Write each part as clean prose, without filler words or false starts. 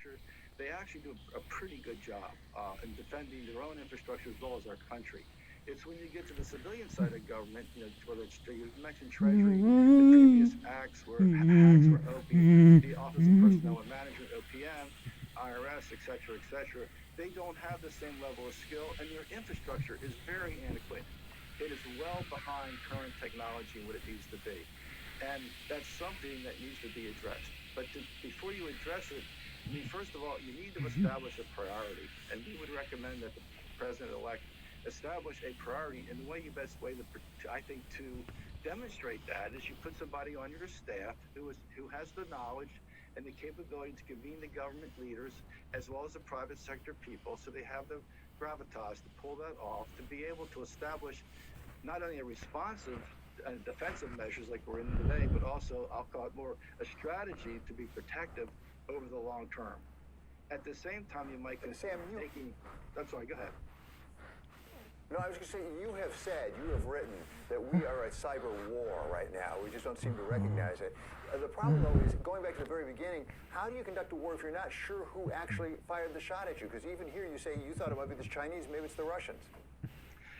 infrastructure, they actually do a pretty good job in defending their own infrastructure as well as our country. It's when you get to the civilian side of government, whether it's, you mentioned Treasury, the previous acts were hacks were OP, the Office of Personnel and Management, OPM, IRS, et cetera, they don't have the same level of skill, and their infrastructure is very antiquated. It is well behind current technology and what it needs to be. And that's something that needs to be addressed. But before you address it, I mean, first of all, you need to establish a priority. And we would recommend that the president-elect establish a priority. And the best way, I think, to demonstrate that is you put somebody on your staff who has the knowledge and the capability to convene the government leaders as well as the private sector people, so they have the gravitas to pull that off, to be able to establish not only a responsive and defensive measures like we're in today, but also, I'll call it more a strategy to be protective over the long term. At the same time, you might consider taking. I'm sorry, go ahead. No, I was going to say, you have written that we are at cyber war right now. We just don't seem to recognize it. The problem, though, is going back to the very beginning, how do you conduct a war if you're not sure who actually fired the shot at you? Because even here you say you thought it might be the Chinese, maybe it's the Russians.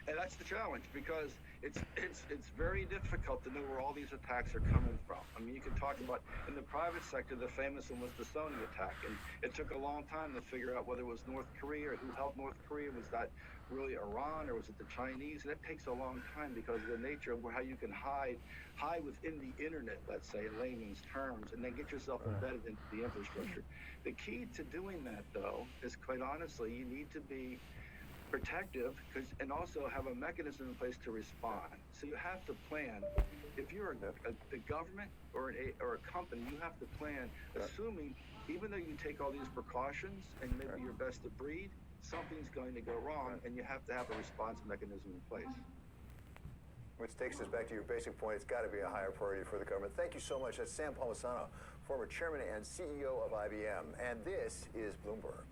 And that's the challenge, because it's very difficult to know where all these attacks are coming from. I mean, you can talk about, in the private sector, the famous one was the Sony attack, and it took a long time to figure out whether it was North Korea or who helped North Korea. Was that really Iran, or was it the Chinese? And that takes a long time because of the nature of how you can hide within the internet, let's say, in layman's terms, and then get yourself embedded into the infrastructure. The key to doing that, though, is quite honestly, you need to be protective, and also have a mechanism in place to respond. So you have to plan. If you're a government or a company, you have to plan, assuming even though you take all these precautions and maybe your best of breed, something's going to go wrong, and you have to have a response mechanism in place. Which takes us back to your basic point. It's got to be a higher priority for the government. Thank you so much. That's Sam Palmisano, former chairman and CEO of IBM. And this is Bloomberg.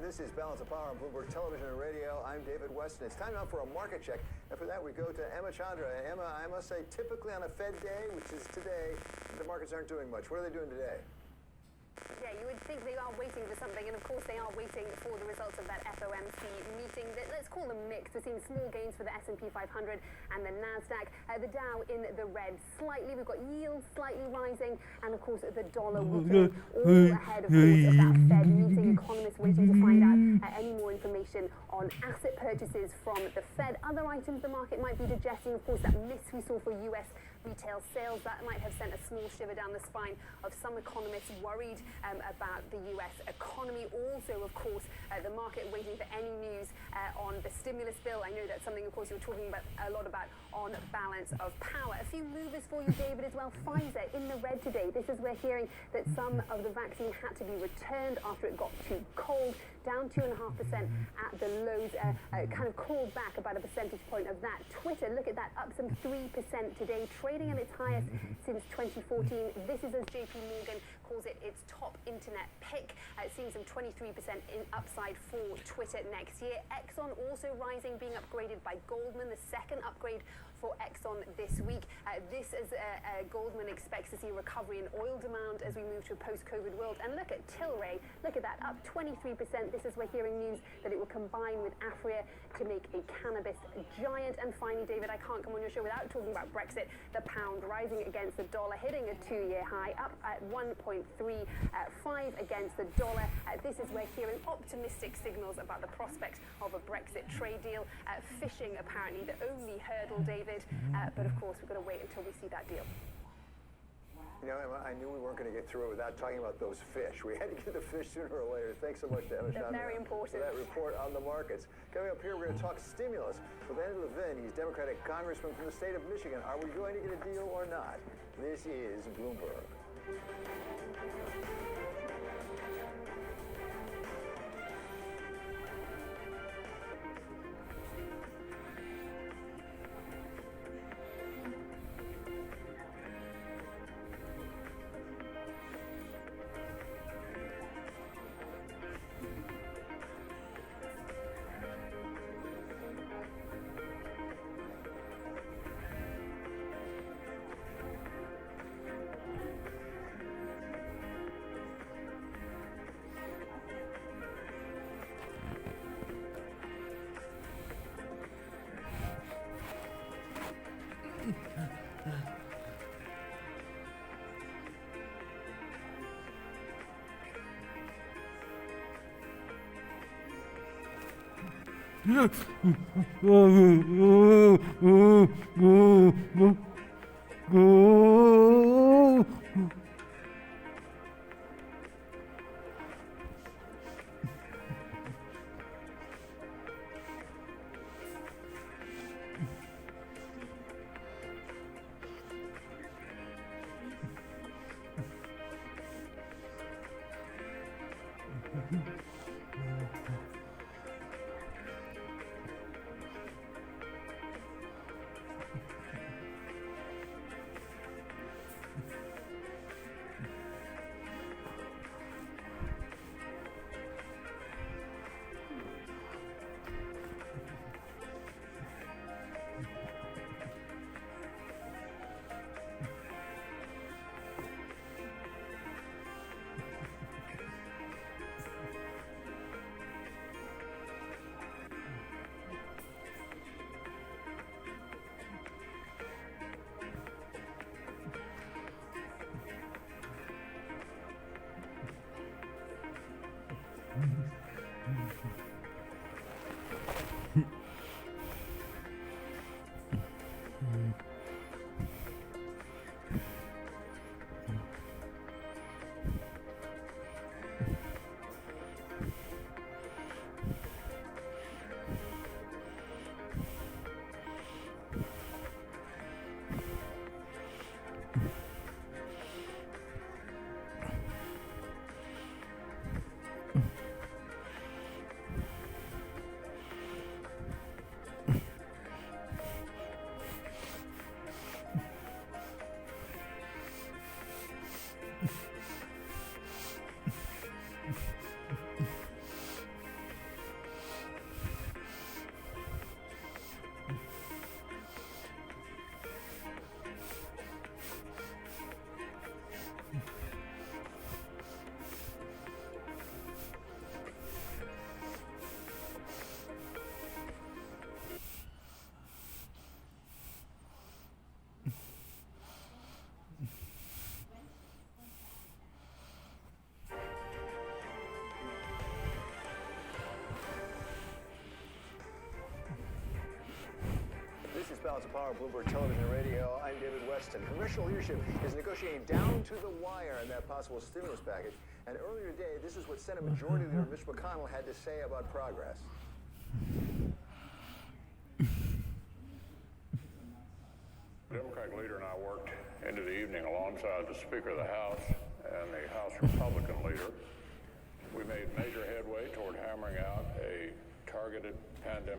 This is Balance of Power on Bloomberg Television and Radio. I'm David Weston. It's time now for a market check. And for that, we go to Emma Chandra. Emma, I must say, typically on a Fed day, which is today, the markets aren't doing much. What are they doing today? Yeah, you would think they are waiting for something, and of course they are waiting for the results of that FOMC meeting. Let's call them mixed. We're seeing small gains for the S&P 500 and the Nasdaq. The Dow in the red slightly. We've got yields slightly rising, and of course the dollar weakening, all ahead of course of that Fed meeting. Economists waiting to find out any more information on asset purchases from the Fed. Other items the market might be digesting, of course, that miss we saw for U.S. retail sales. That might have sent a small shiver down the spine of some economists worried about the U.S. economy. Also, of course, the market waiting for any news on the stimulus bill. I know that's something, of course, you're talking about a lot about on balance of power. A few movers for you, David, as well. Pfizer in the red today. This is we're hearing that some of the vaccine had to be returned after it got too cold. Down 2.5% at the lows, kind of called back about a percentage point of that. Twitter, look at that, up some 3% today, trading at its highest since 2014. This is as JP Morgan calls it its top internet pick, seeing some 23% in upside for Twitter next year. Exxon also rising, being upgraded by Goldman, the second upgrade for Exxon this week. This is Goldman expects to see a recovery in oil demand as we move to a post-COVID world. And look at Tilray, look at that, up 23%. This is we're hearing news that it will combine with Aphria to make a cannabis giant. And finally, David, I can't come on your show without talking about Brexit. The pound rising against the dollar, hitting a 2-year high, up at 1.35 against the dollar. This is we're hearing optimistic signals about the prospect of a Brexit trade deal. Fishing apparently the only hurdle, David, but of course we've got to wait until we see that deal. You know, Emma, I knew we weren't going to get through it without talking about those fish. We had to get the fish sooner or later. Thanks so much to Emma They're very important. for that report on the markets. Coming up here, we're going to talk stimulus with Andy Levin. He's Democratic Congressman from the state of Michigan. Are we going to get a deal or not? This is Bloomberg. Balance of Power, Bloomberg Television and Radio. I'm David Weston. Congressional leadership is negotiating down to the wire on that possible stimulus package. And earlier today, this is what Senate Majority Leader Mitch McConnell had to say about progress. The Democratic leader and I worked into the evening alongside the Speaker of the House and the House Republican leader. We made major headway toward hammering out a targeted pandemic